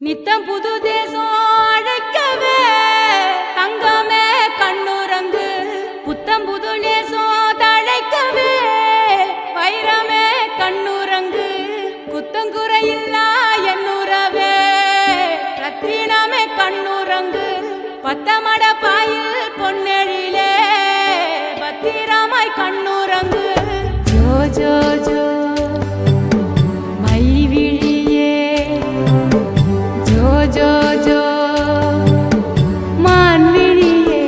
நித்தம் புது தேசம் அழைக்கவே தங்கமே கண்ணுறங்கு புத்தம் புது நேசம் தழைக்கவே வைரமே கண்ணுறங்கு குத்தங்குறையில்லா என்னுறவே ரத்தினமே கண்ணுறங்கு பத்தமட பாயில் பொன்னெழிலே பத்திரமாய் கண்ணுறங்கு ஜோ ஜோ ஜோ जो जो मानविणिये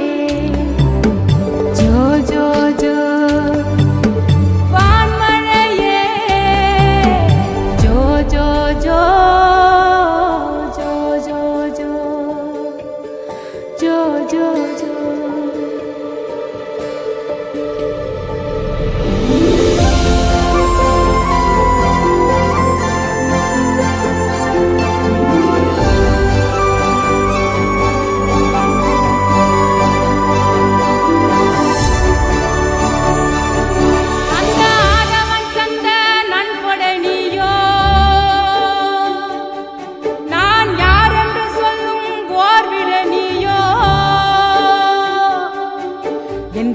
जो जो जो वानमழையே जो जो जो जो जो जो जो जो जो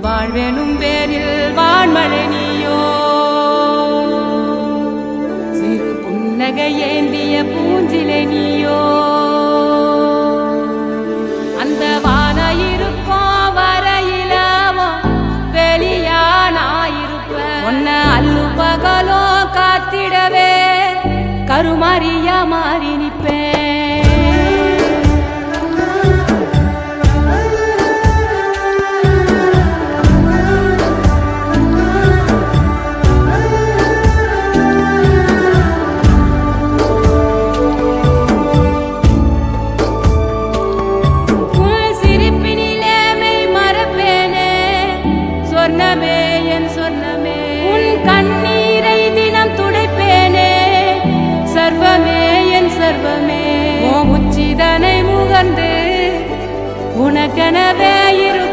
வாழ்வேனும் பேரில் வான்மழை நீயோ சிறு புன்னகை ஏந்திய பூஞ்சிலை நீயோ அந்த வான இருக்கும் வரையிலவோ வெளியானாயிருப்ப ஒன்ன அல்லு பகலோ காத்திடவே கருமாரியா மாறி நிப்பேன் சொர்ணமே என் சொர்ணமே உன் கண்ணீரை தினம் துடைப்பேனே சர்வமே என் சர்வமே ஓ உச்சிதனை முகர்ந்து உனக்கெனவே இரு